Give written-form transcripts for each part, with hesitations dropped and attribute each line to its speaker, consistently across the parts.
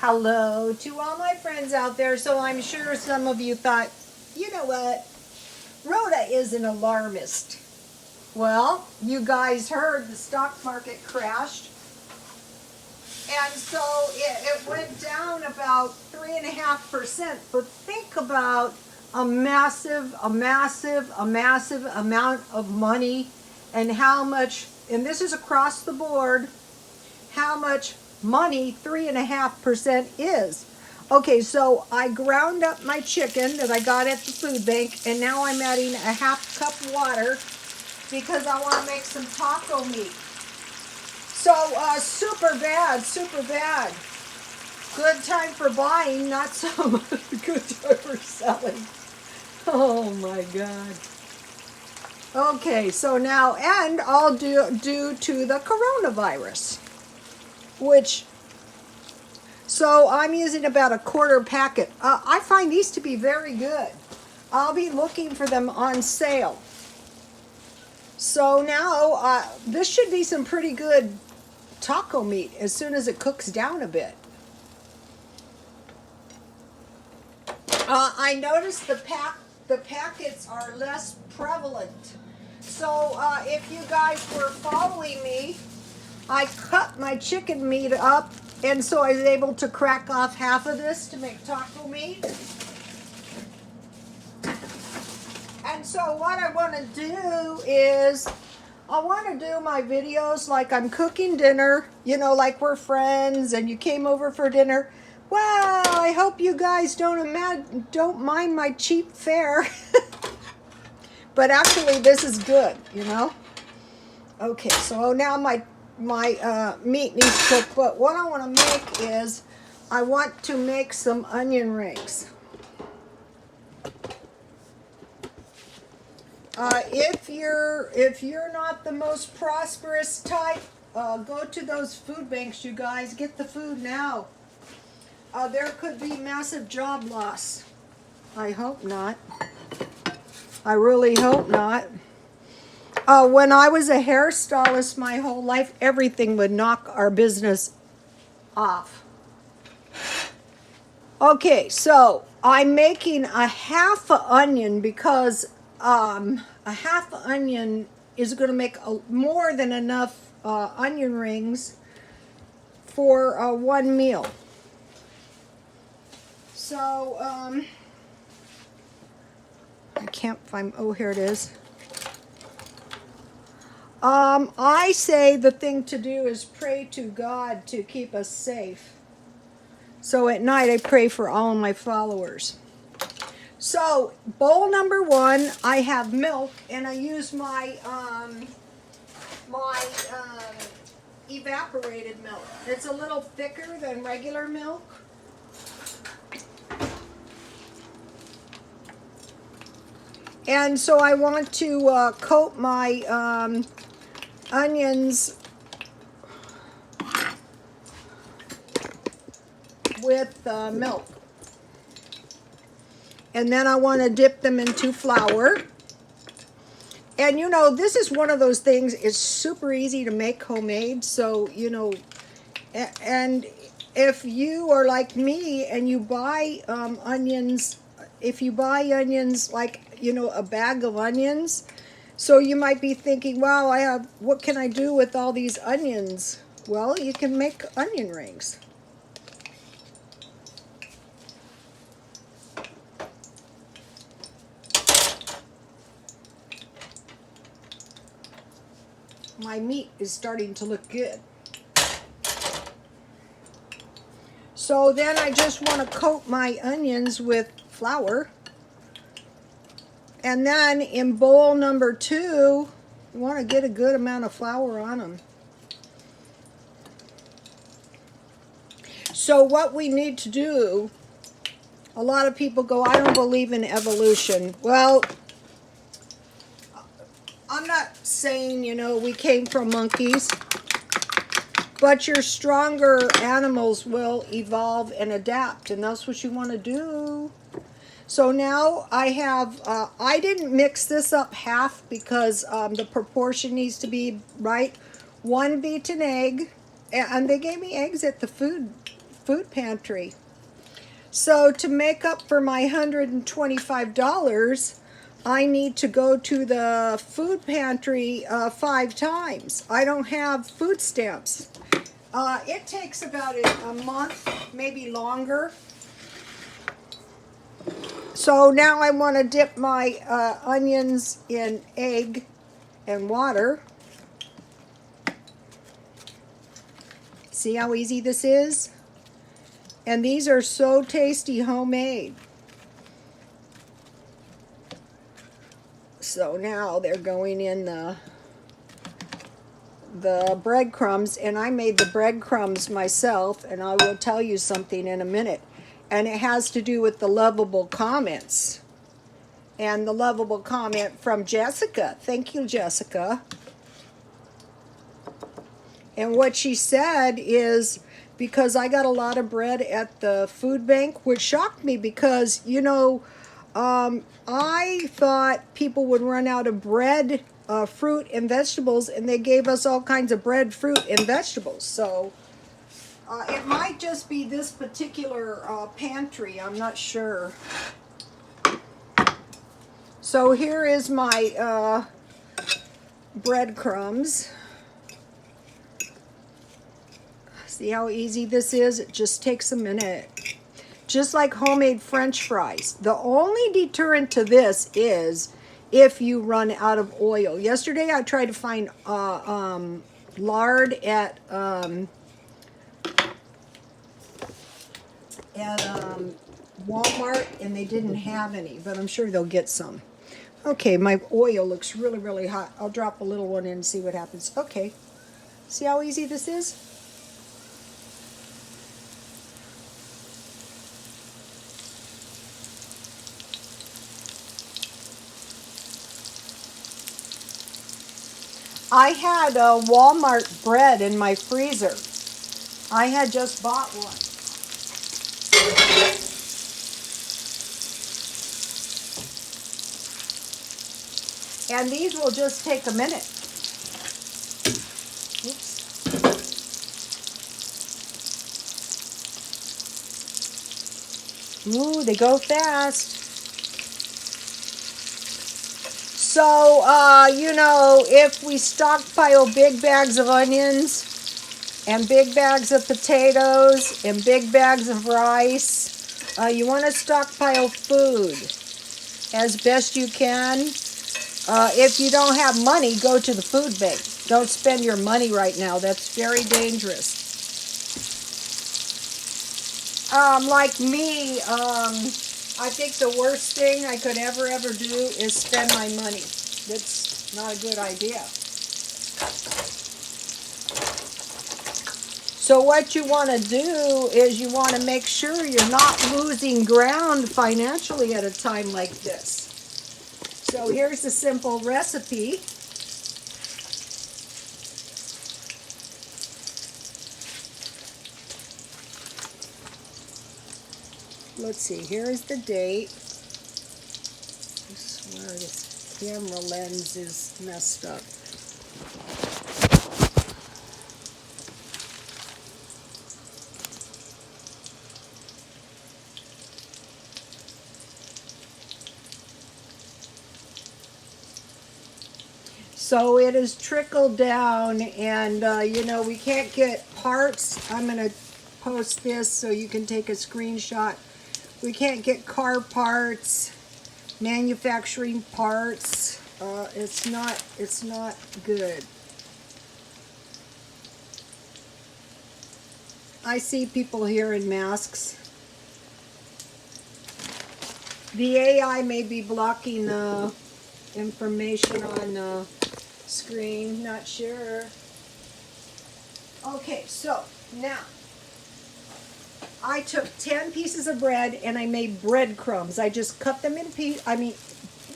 Speaker 1: Hello to all my friends out there. So I'm sure some of you thought, you know what, Rhoda is an alarmist. Well, you guys heard the stock market crashed. And so it went down about 3.5%. But think about a massive amount of money and how much, and this is across the board, how much money 3.5% is. Okay, so I ground up my chicken that I got at the food bank, and now I'm adding a 1/2 cup water because I want to make some taco meat. So super bad. Good time for buying, not so good time for selling. Oh my God. Okay, so now, and all due to the coronavirus, which, so I'm using about a 1/4 packet. I find these to be very good. I'll be looking for them on sale. So now, this should be some pretty good taco meat as soon as it cooks down a bit. I noticed the packets are less prevalent. So if you guys were following me, I cut my chicken meat up, and so I was able to crack off half of this to make taco meat. And so what I want to do is, I want to do my videos like I'm cooking dinner, you know, like we're friends and you came over for dinner. Well, I hope you guys don't mind my cheap fare. But actually this is good, you know. Okay, so now my meat needs cooked, but what I want to make is, I want to make some onion rings. If you're not the most prosperous type, go to those food banks, you guys. Get the food now. There could be massive job loss. I hope not. I really hope not. When I was a hairstylist my whole life, everything would knock our business off. Okay, so I'm making a 1/2 onion because a 1/2 onion is going to make more than enough onion rings for one meal. So I can't find, oh, here it is. I say the thing to do is pray to God to keep us safe. So at night I pray for all of my followers. So bowl number 1, I have milk, and I use my evaporated milk. It's a little thicker than regular milk. And so I want to coat my onions with milk. And then I want to dip them into flour. And you know, this is one of those things, it's super easy to make homemade. So, you know, and if you are like me and you buy onions, if you buy onions, like, you know, a bag of onions, so you might be thinking, wow, what can I do with all these onions? Well, you can make onion rings. My meat is starting to look good. So then I just want to coat my onions with flour. And then in bowl number 2, you want to get a good amount of flour on them. So what we need to do, a lot of people go, I don't believe in evolution. Well, I'm not saying, you know, we came from monkeys, but your stronger animals will evolve and adapt, and that's what you want to do. So now I have, I didn't mix this up half because the proportion needs to be right. 1 beaten egg, and they gave me eggs at the food food pantry. So to make up for my $125, I need to go to the food pantry 5 times. I don't have food stamps. It takes about a month, maybe longer. So now I want to dip my onions in egg and water. See how easy this is? And these are so tasty homemade. So now they're going in the breadcrumbs, and I made the breadcrumbs myself, and I will tell you something in a minute. And it has to do with the lovable comments. And the lovable comment from Jessica. Thank you, Jessica. And what she said is, because I got a lot of bread at the food bank, which shocked me because, you know, I thought people would run out of bread, fruit, and vegetables, and they gave us all kinds of bread, fruit, and vegetables. So it might just be this particular pantry. I'm not sure. So here is my breadcrumbs. See how easy this is? It just takes a minute. Just like homemade French fries. The only deterrent to this is if you run out of oil. Yesterday I tried to find lard at Walmart, and they didn't have any, but I'm sure they'll get some. Okay, my oil looks really, really hot. I'll drop a little one in and see what happens. Okay, see how easy this is? I had a Walmart bread in my freezer. I had just bought one. And these will just take a minute. Oops. Ooh, they go fast. So, you know, if we stockpile big bags of onions and big bags of potatoes and big bags of rice, you want to stockpile food as best you can. If you don't have money, go to the food bank. Don't spend your money right now. That's very dangerous. Like me, I think the worst thing I could ever do is spend my money. That's not a good idea. So what you want to do is you want to make sure you're not losing ground financially at a time like this. So here's a simple recipe. Let's see, here's the date. I swear this camera lens is messed up. So it has trickled down, and you know, we can't get parts. I'm going to post this so you can take a screenshot. We can't get car parts, manufacturing parts. It's not good. I see people here in masks. The AI may be blocking the information on the screen, not sure. Okay, so now I took 10 pieces of bread and I made breadcrumbs. I just cut them in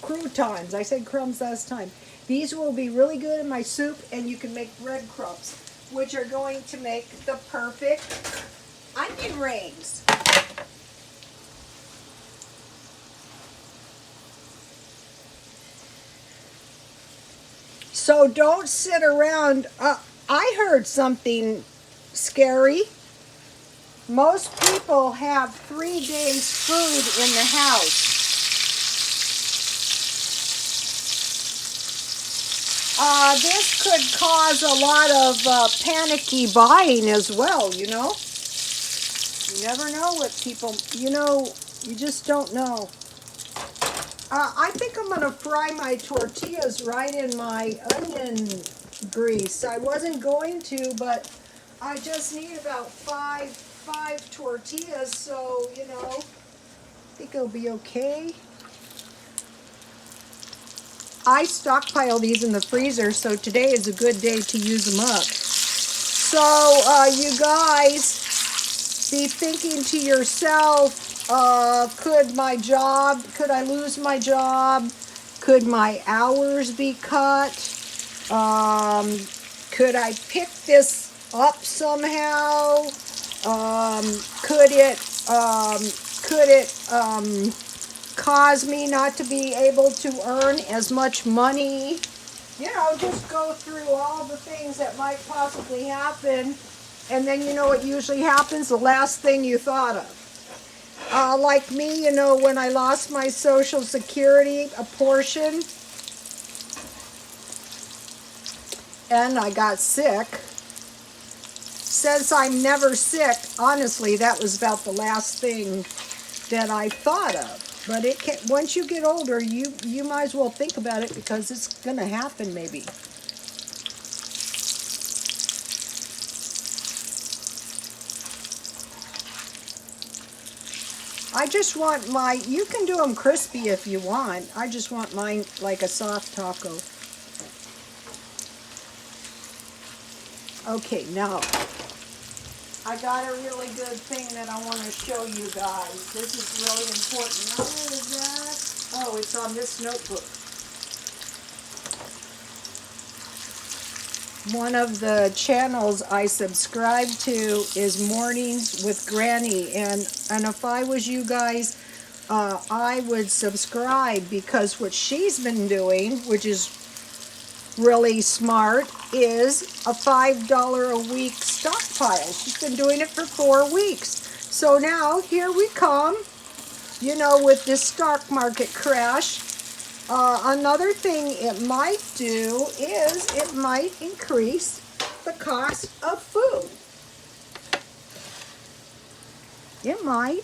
Speaker 1: croutons. I said crumbs last time. These will be really good in my soup, and you can make breadcrumbs, which are going to make the perfect onion rings. So don't sit around. I heard something scary. Most people have 3 days food in the house. This could cause a lot of panicky buying as well, you know? You never know what people, you just don't know. I think I'm going to fry my tortillas right in my onion grease. I wasn't going to, but I just need about five tortillas, so, I think it'll be okay. I stockpile these in the freezer, so today is a good day to use them up. So, you guys, be thinking to yourself, could I lose my job? Could my hours be cut? Could I pick this up somehow? Could it cause me not to be able to earn as much money? Just go through all the things that might possibly happen. And then what usually happens? The last thing you thought of. Like me, when I lost my Social Security, a portion, and I got sick. Since I'm never sick, honestly, that was about the last thing that I thought of. But once you get older, you might as well think about it because it's going to happen maybe. I just want you can do them crispy if you want. I just want mine like a soft taco. Okay, now I got a really good thing that I want to show you guys. This is really important. Where is that? Oh, it's on this notebook. One of the channels I subscribe to is Mornings with Granny, and if I was you guys, I would subscribe because what she's been doing, which is really smart, is a $5 a week stockpile. She's been doing it for 4 weeks. So now here we come, with this stock market crash. Another thing it might do is it might increase the cost of food. It might.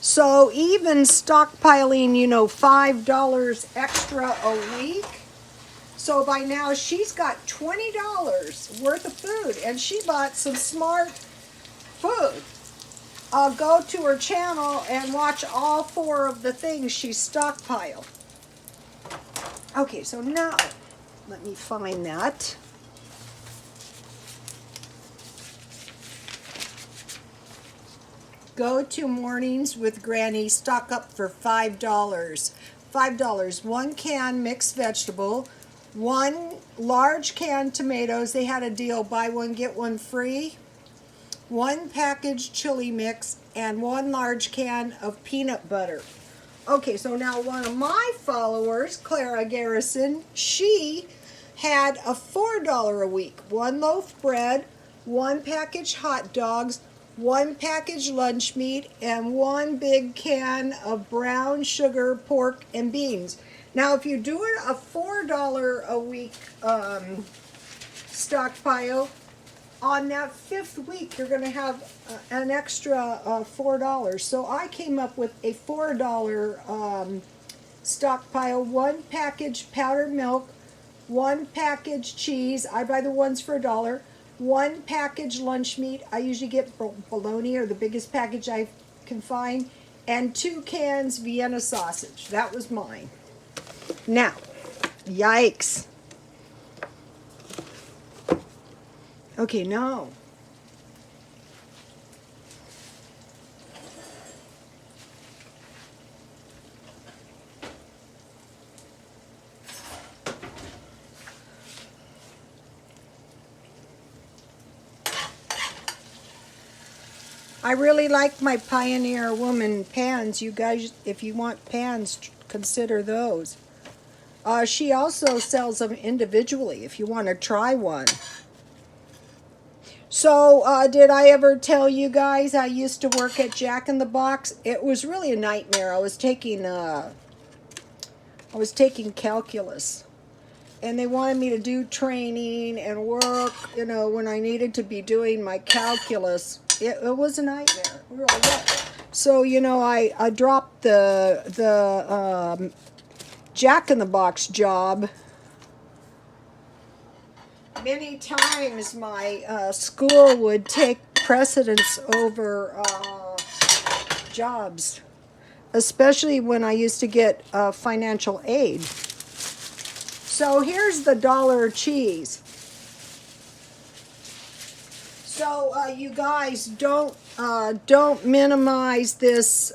Speaker 1: So even stockpiling, $5 extra a week. So by now she's got $20 worth of food, and she bought some smart food. Go to her channel and watch all 4 of the things she stockpiled. Okay, so now let me find that. Go to Mornings with Granny, stock up for $5. $5. 1 can mixed vegetable, 1 large can tomatoes. They had a deal, buy 1 get 1 free. 1 package chili mix, and 1 large can of peanut butter. Okay, so now one of my followers, Clara Garrison, she had a $4 a week. 1 loaf bread, 1 package hot dogs, 1 package lunch meat, and 1 big can of brown sugar pork and beans. Now, if you do a $4 a week stockpile, on that 5th week, you're going to have an extra $4. So I came up with a $4 stockpile. 1 package powdered milk, 1 package cheese. I buy the ones for $1. 1 package lunch meat. I usually get bologna, or the biggest package I can find. And 2 cans Vienna sausage. That was mine. Now, yikes. Okay, no. I really like my Pioneer Woman pans. You guys, if you want pans, consider those. She also sells them individually if you want to try one. So, did I ever tell you guys I used to work at Jack in the Box? It was really a nightmare. I was taking calculus, and they wanted me to do training and work, you know, when I needed to be doing my calculus. It was a nightmare. It really was. So, you know, I dropped the Jack in the Box job. Many times my school would take precedence over jobs, especially when I used to get financial aid. So here's the dollar cheese. So you guys don't minimize this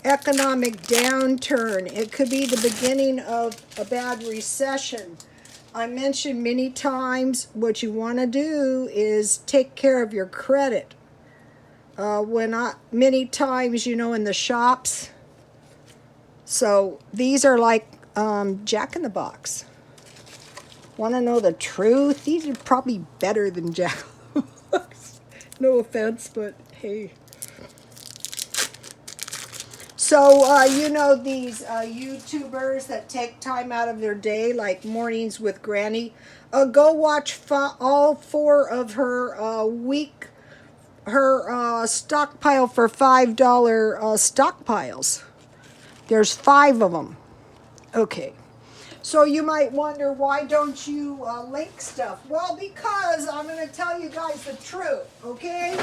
Speaker 1: economic downturn. It could be the beginning of a bad recession. I mentioned many times what you want to do is take care of your credit. Many times, you know, in the shops. So these are like Jack in the Box. Want to know the truth? These are probably better than Jack in the Box. No offense, but hey. So, you know, these YouTubers that take time out of their day, like Mornings with Granny, go watch all 4 of her stockpile for $5 stockpiles. There's 5 of them. Okay. So you might wonder, why don't you link stuff? Well, because I'm going to tell you guys the truth, okay?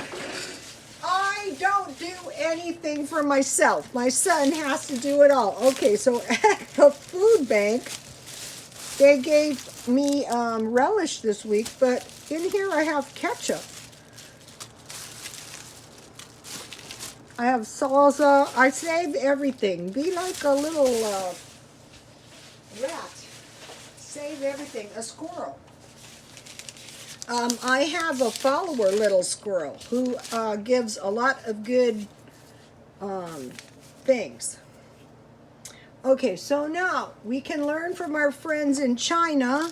Speaker 1: I don't do anything for myself. My son has to do it all. Okay, so at the food bank, they gave me relish this week, but in here I have ketchup. I have salsa. I save everything. Be like a little rat. Save everything. A squirrel. I have a follower, Little Squirrel, who gives a lot of good things. Okay, so now we can learn from our friends in China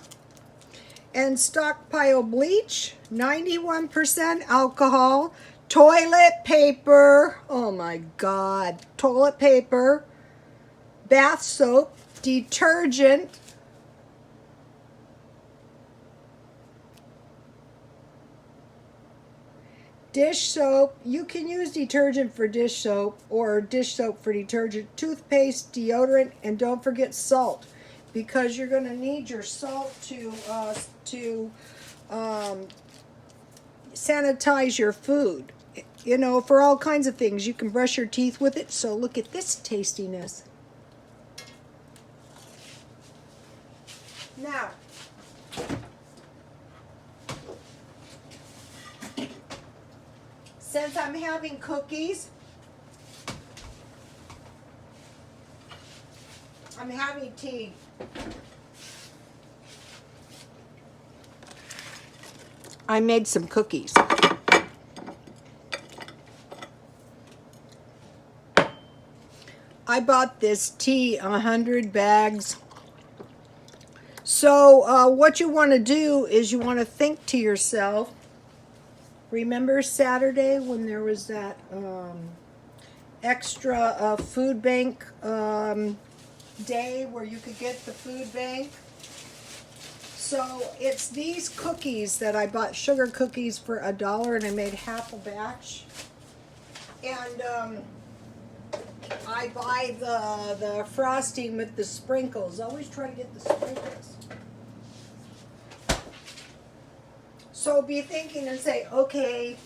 Speaker 1: and stockpile bleach, 91% alcohol, toilet paper, oh my God, toilet paper, bath soap, detergent, dish soap. You can use detergent for dish soap or dish soap for detergent, toothpaste, deodorant, and don't forget salt, because you're going to need your salt to sanitize your food. You know, for all kinds of things. You can brush your teeth with it. So look at this tastiness. Now, since I'm having cookies, I'm having tea. I made some cookies. I bought this tea, 100 bags. So what you want to do is you want to think to yourself, remember Saturday when there was that extra food bank day where you could get the food bank? So it's these cookies that I bought, sugar cookies for $1, and I made half a batch. And I buy the frosting with the sprinkles. Always try to get the sprinkles. So be thinking and say, okay,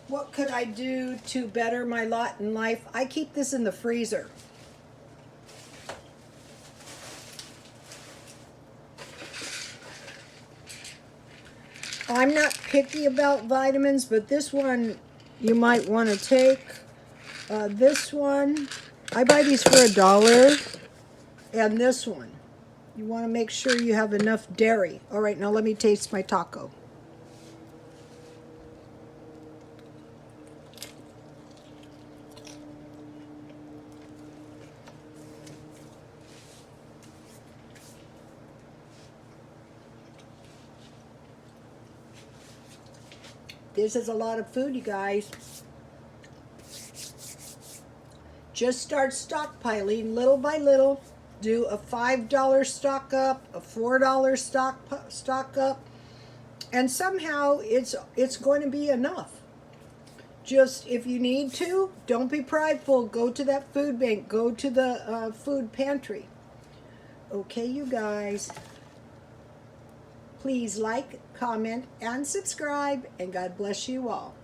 Speaker 1: what could I do to better my lot in life? I keep this in the freezer. I'm not picky about vitamins, but this one you might want to take. This one, I buy these for $1. And this one, you want to make sure you have enough dairy. All right, now let me taste my taco. This is a lot of food, you guys. Just start stockpiling little by little. Do a $5 stock up, a $4 stock up, and somehow it's going to be enough. Just if you need to, don't be prideful. Go to that food bank. Go to the food pantry. Okay, you guys. Please like, comment, and subscribe, and God bless you all.